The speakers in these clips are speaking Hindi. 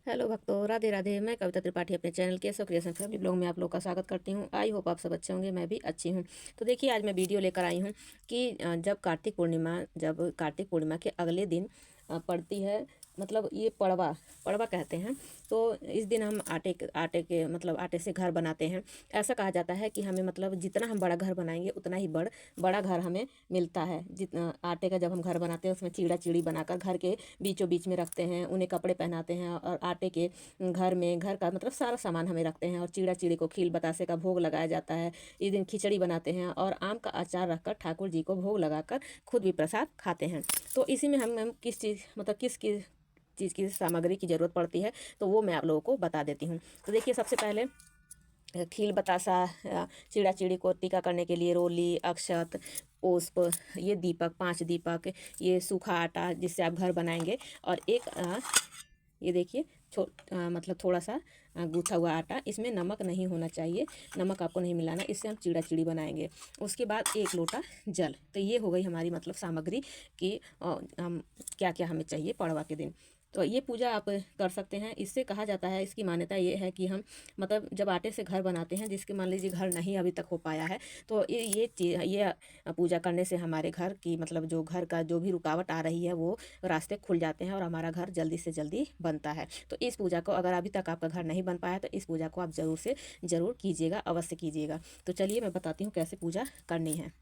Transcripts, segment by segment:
हेलो भक्तों, राधे राधे। मैं कविता त्रिपाठी अपने channel Keshav creation family blog में आप लोग का स्वागत करती हूँ। आई होप आप सब अच्छे होंगे, मैं भी अच्छी हूँ। तो देखिए, आज मैं वीडियो लेकर आई हूँ कि जब कार्तिक पूर्णिमा के अगले दिन पड़ती है, मतलब ये पड़वा पड़वा कहते हैं। तो इस दिन हम आटे के मतलब आटे से घर बनाते हैं। ऐसा कहा जाता है कि हमें मतलब जितना हम बड़ा घर बनाएंगे उतना ही बड़ा घर हमें मिलता है। जितना आटे का जब हम घर बनाते हैं उसमें चिड़ा चिड़ी बनाकर घर के बीचों बीच में रखते हैं, उन्हें कपड़े पहनाते हैं और आटे के घर का मतलब सारा सामान हमें रखते हैं और चिड़ा चिड़ी को खील बतासे का भोग लगाया जाता है। इस दिन खिचड़ी बनाते हैं और आम का अचार रखकर ठाकुर जी को भोग लगाकर खुद भी प्रसाद खाते हैं। तो इसी में हम किस चीज़ मतलब किस चीज़ की सामग्री की ज़रूरत पड़ती है, तो वो मैं आप लोगों को बता देती हूँ। तो देखिए, सबसे पहले खील बतासा, चिड़ा चिड़ी को टीका करने के लिए रोली, अक्षत, पुष्प, ये दीपक, 5 दीपक, ये सूखा आटा जिससे आप घर बनाएंगे, और एक ये देखिए मतलब थोड़ा सा गूथा हुआ आटा। इसमें नमक नहीं होना चाहिए, नमक आपको नहीं मिलाना, इससे हम चिड़ा चिड़ी बनाएंगे। उसके बाद 1 लोटा जल। तो ये हो गई हमारी मतलब सामग्री कि हम क्या क्या हमें चाहिए पड़वा के दिन। तो ये पूजा आप कर सकते हैं। इससे कहा जाता है, इसकी मान्यता ये है कि हम मतलब जब आटे से घर बनाते हैं, जिसके मान लीजिए घर नहीं अभी तक हो पाया है, तो ये पूजा करने से हमारे घर की मतलब जो घर का जो भी रुकावट आ रही है वो रास्ते खुल जाते हैं और हमारा घर जल्दी से जल्दी बनता है। तो इस पूजा को, अगर अभी तक आपका घर नहीं बन पाया, तो इस पूजा को आप ज़रूर कीजिएगा, अवश्य कीजिएगा। तो चलिए मैं बताती हूँ कैसे पूजा करनी है।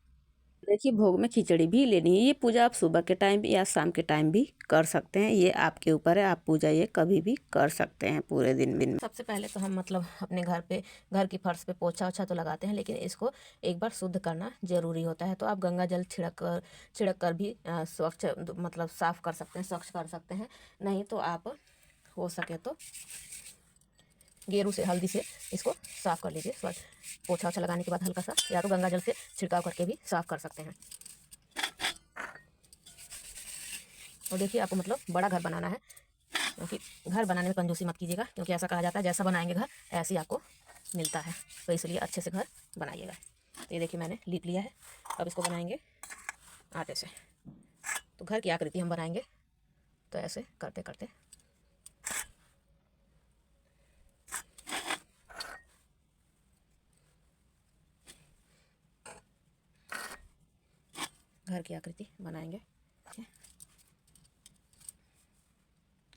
देखिए, भोग में खिचड़ी भी लेनी है। ये पूजा आप सुबह के टाइम या शाम के टाइम भी कर सकते हैं, ये आपके ऊपर है। आप पूजा ये कभी भी कर सकते हैं पूरे दिन। सबसे पहले तो हम मतलब अपने घर की फर्श पे पोछा ओछा तो लगाते हैं, लेकिन इसको एक बार शुद्ध करना जरूरी होता है। तो आप गंगा जल छिड़क कर भी स्वच्छ मतलब साफ कर सकते हैं, स्वच्छ कर सकते हैं। नहीं तो आप हो सके तो गेरू से, हल्दी से इसको साफ़ कर लीजिए। स्वच्छ पोछा ओछा लगाने के बाद हल्का सा, या तो गंगा जल से छिड़काव करके भी साफ़ कर सकते हैं। और देखिए, आपको मतलब बड़ा घर बनाना है, क्योंकि घर बनाने में कंजूसी मत कीजिएगा, क्योंकि ऐसा कहा जाता है जैसा बनाएंगे घर ऐसे ही आपको मिलता है। तो इसलिए अच्छे से घर बनाइएगा। तो ये देखिए, मैंने लीप लिया है। अब इसको बनाएंगे आटे से। तो घर की आकृति हम बनाएंगे, तो ऐसे करते करते घर की आकृति बनाएंगे।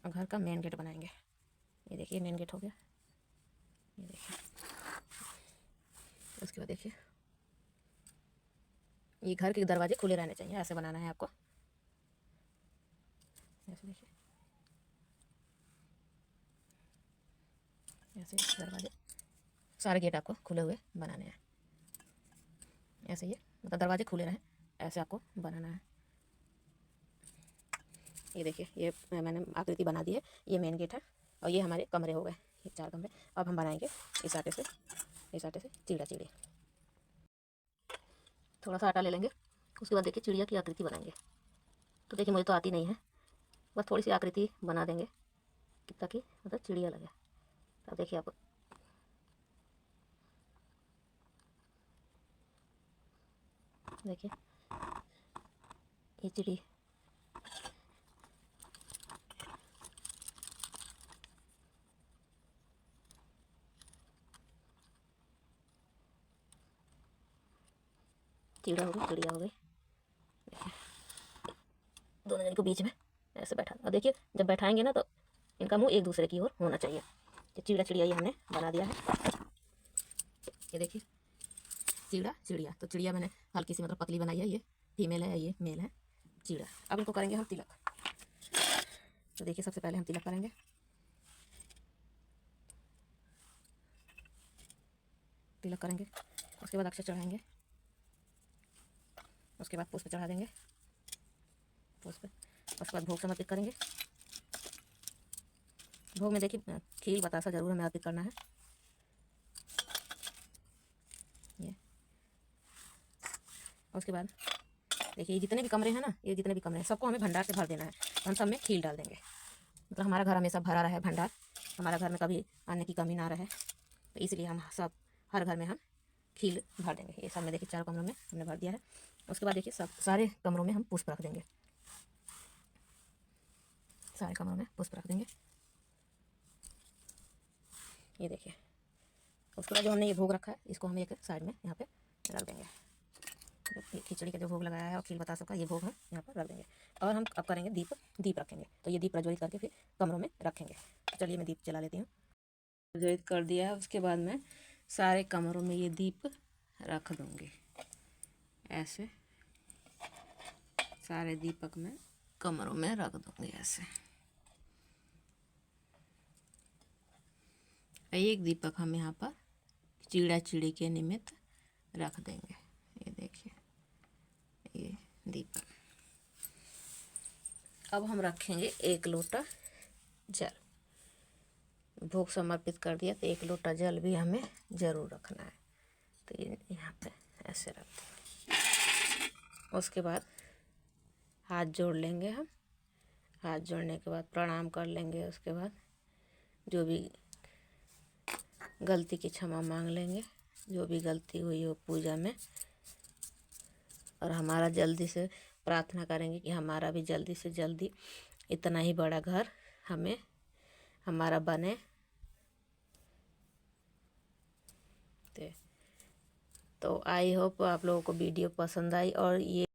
और घर का मेन गेट बनाएंगे। ये देखिए, मेन गेट हो गया। ये देखिए, उसके बाद देखिए, ये घर के दरवाजे खुले रहने चाहिए। ऐसे बनाना है आपको, ऐसे देखिए, ऐसे दरवाजे सारे गेट आपको खुले हुए बनाने हैं। ऐसे ये मतलब दरवाजे खुले रहें, ऐसे आपको बनाना है। ये देखिए, ये मैंने आकृति बना दी है। ये मेन गेट है और ये हमारे कमरे हो गए, ये 4 कमरे। अब हम बनाएंगे इस आटे से चिड़ा चिड़ी। थोड़ा सा आटा ले लेंगे, उसके बाद देखिए चिड़िया की आकृति बनाएंगे। तो देखिए, मुझे तो आती नहीं है, बस थोड़ी सी आकृति बना देंगे ताकि मतलब चिड़िया लगे। अब देखिए, आप देखिए, ये चिड़ी चिड़ा हो गई, चिड़िया हो गई। दोनों जन को बीच में ऐसे बैठा, और देखिए जब बैठाएंगे ना, तो इनका मुंह एक दूसरे की ओर होना चाहिए। ये चिड़ा चिड़िया ये हमने बना दिया है। ये देखिए, चिड़ा चिड़िया। तो चिड़िया मैंने हल्की सी मतलब पतली बनाई है। ये फीमेल है, ये मेल है चिड़ा। अब इनको करेंगे हम तिलक। तो देखिए, सबसे पहले हम तिलक करेंगे। तिलक करेंगे, उसके बाद अक्षत चढ़ाएंगे, उसके बाद पुष्प चढ़ा देंगे, पुष्प। उसके बाद भोग समर्पित करेंगे। भोग में देखिए, खीर बतासा जरूर हमें अर्पित करना है। ये उसके बाद देखिए, ये जितने भी कमरे हैं ना, ये जितने भी कमरे हैं सबको हमें भंडार से भर देना है। तो हम सब में खीर डाल देंगे, मतलब हमारा घर हमेशा भरा रहे भंडार, हमारा घर में कभी अन्न की कमी ना रहे। तो इसलिए हम सब हर घर में हम खीर भर देंगे। ये सब में देखिए 4 कमरों में हमने भर दिया है। उसके बाद देखिए, सब सारे कमरों में हम पुष्प रख देंगे, सारे कमरों में पुष्प रख देंगे। ये देखिए। उसके बाद जो हमने ये भोग रखा है इसको हम एक साइड में यहाँ पे रख देंगे। ये खिचड़ी का जो भोग लगाया है और खीर बतासों का ये भोग हम यहाँ पर रख देंगे। और हम अब करेंगे दीप रखेंगे। तो ये दीप प्रज्वलित करके फिर कमरों में रखेंगे। तो चलिए मैं दीप जला लेती हूँ। प्रज्वलित कर दिया है, उसके बाद मैं सारे कमरों में ये दीप रख दूँगी। ऐसे सारे दीपक मैं कमरों में रख दूँगी। ऐसे एक दीपक हम यहाँ पर चिड़ा चिड़ी के निमित्त रख देंगे। ये देखिए ये दीपक। अब हम रखेंगे 1 लोटा जल। भोग समर्पित कर दिया तो 1 लोटा जल भी हमें ज़रूर रखना है। तो ये यहाँ पे ऐसे रख देंगे। उसके बाद हाथ जोड़ लेंगे हम। हाथ जोड़ने के बाद प्रणाम कर लेंगे। उसके बाद जो भी गलती की क्षमा मांग लेंगे, जो भी गलती हुई हो पूजा में। और हमारा जल्दी से प्रार्थना करेंगे कि हमारा भी जल्दी से जल्दी इतना ही बड़ा घर हमारा बने। तो आई होप आप लोगों को वीडियो पसंद आई। और ये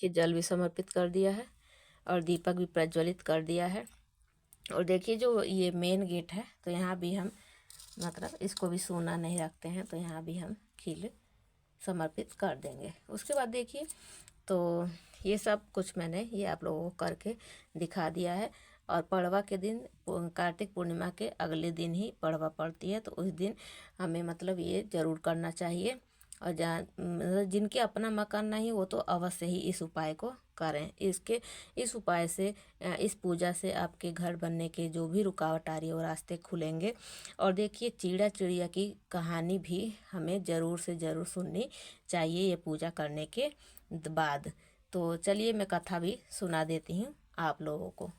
जल भी समर्पित कर दिया है और दीपक भी प्रज्वलित कर दिया है। और देखिए जो ये मेन गेट है तो यहाँ भी हम मतलब इसको भी सोना नहीं रखते हैं, तो यहाँ भी हम खील समर्पित कर देंगे। उसके बाद देखिए तो ये सब कुछ मैंने ये आप लोगों को करके दिखा दिया है। और पड़वा के दिन, कार्तिक पूर्णिमा के अगले दिन ही पड़वा पड़ती है, तो उस दिन हमें मतलब ये ज़रूर करना चाहिए। और जहाँ मतलब जिनके अपना मकान नहीं वो तो अवश्य ही इस उपाय को करें। इस उपाय से, इस पूजा से आपके घर बनने के जो भी रुकावट आ रही है वो रास्ते खुलेंगे। और देखिए चिड़ा चिड़िया की कहानी भी हमें ज़रूर से ज़रूर सुननी चाहिए ये पूजा करने के बाद। तो चलिए मैं कथा भी सुना देती हूँ आप लोगों को।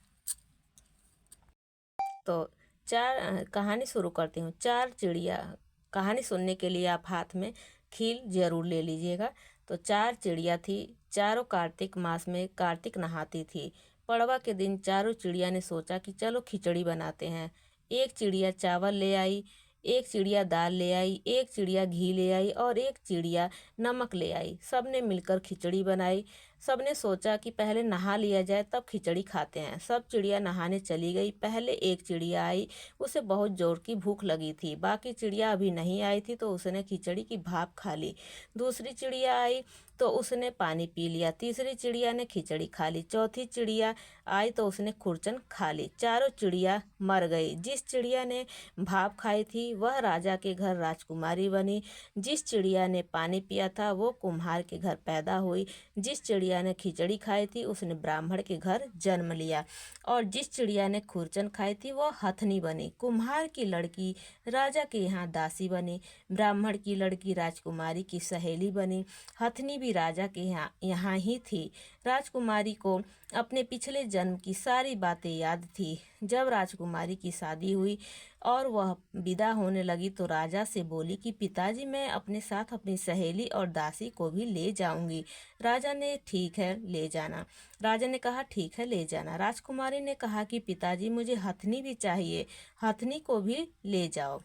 तो कहानी शुरू करती हूँ। 4 चिड़िया। कहानी सुनने के लिए आप हाथ में खील जरूर ले लीजिएगा। तो 4 चिड़िया थी। चारों कार्तिक मास में कार्तिक नहाती थी। पड़वा के दिन चारों चिड़िया ने सोचा कि चलो खिचड़ी बनाते हैं। एक चिड़िया चावल ले आई, एक चिड़िया दाल ले आई, एक चिड़िया घी ले आई और एक चिड़िया नमक ले आई। सब ने मिलकर खिचड़ी बनाई। सब ने सोचा कि पहले नहा लिया जाए तब खिचड़ी खाते हैं। सब चिड़िया नहाने चली गई। पहले एक चिड़िया आई, उसे बहुत जोर की भूख लगी थी। बाकी चिड़िया अभी नहीं आई थी तो उसने खिचड़ी की भाप खा ली। दूसरी चिड़िया आई तो उसने पानी पी लिया। तीसरी चिड़िया ने खिचड़ी खा ली। चौथी चिड़िया आई तो उसने खुरचन खा ली। चारों चिड़िया मर गई। जिस चिड़िया ने भाप खाई थी वह राजा के घर राजकुमारी बनी। जिस चिड़िया ने पानी पिया था वो कुम्हार के घर पैदा हुई। जिस चिड़िया ने खिचड़ी खाई थी उसने ब्राह्मण के घर जन्म लिया। और जिस चिड़िया ने खुरचन खाई थी वह हथनी बनी। कुम्हार की लड़की राजा के यहाँ दासी बनी। ब्राह्मण की लड़की राजकुमारी की सहेली बनी। हथनी भी राजा के यहाँ ही थी। राजकुमारी को अपने पिछले जन्म की सारी बातें याद थी। जब राजकुमारी की शादी हुई और वह विदा होने लगी तो राजा से बोली कि पिताजी मैं अपने साथ अपनी सहेली और दासी को भी ले जाऊंगी। राजा ने ठीक है ले जाना। राजा ने कहा ठीक है ले जाना। राजकुमारी ने कहा कि पिताजी मुझे हथनी भी चाहिए, हथनी को भी ले जाओ।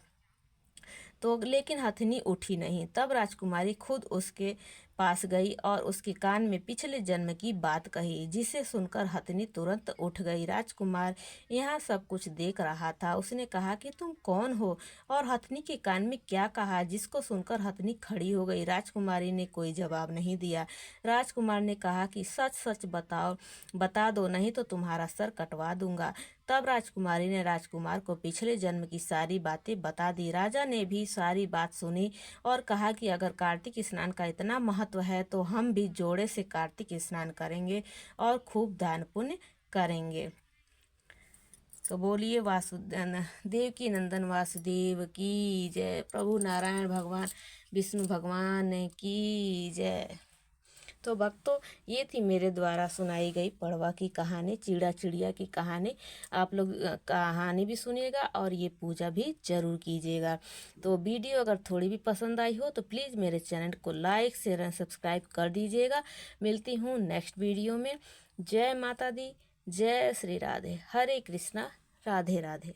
तो लेकिन हथनी उठी नहीं। तब राजकुमारी खुद उसके पास गई और उसके कान में पिछले जन्म की बात कही, जिसे सुनकर हथनी तुरंत उठ गई। राजकुमार यहाँ सब कुछ देख रहा था। उसने कहा कि तुम कौन हो और हथनी के कान में क्या कहा, जिसको सुनकर हथनी खड़ी हो गई। राजकुमारी ने कोई जवाब नहीं दिया। राजकुमार ने कहा कि सच सच बता दो नहीं तो तुम्हारा सर कटवा दूंगा। तब राजकुमारी ने राजकुमार को पिछले जन्म की सारी बातें बता दी। राजा ने भी सारी बात सुनी और कहा कि अगर कार्तिक स्नान का इतना महत्व है तो हम भी जोड़े से कार्तिक स्नान करेंगे और खूब दान पुण्य करेंगे। तो बोलिए देव की नंदन वासुदेव की जय। प्रभु नारायण भगवान विष्णु भगवान की जय। तो भक्तों ये थी मेरे द्वारा सुनाई गई पड़वा की कहानी, चिड़ा चिड़िया की कहानी। आप लोग कहानी भी सुनिएगा और ये पूजा भी जरूर कीजिएगा। तो वीडियो अगर थोड़ी भी पसंद आई हो तो प्लीज़ मेरे चैनल को लाइक शेयर एंड सब्सक्राइब कर दीजिएगा। मिलती हूँ नेक्स्ट वीडियो में। जय माता दी, जय श्री राधे, हरे कृष्णा, राधे राधे।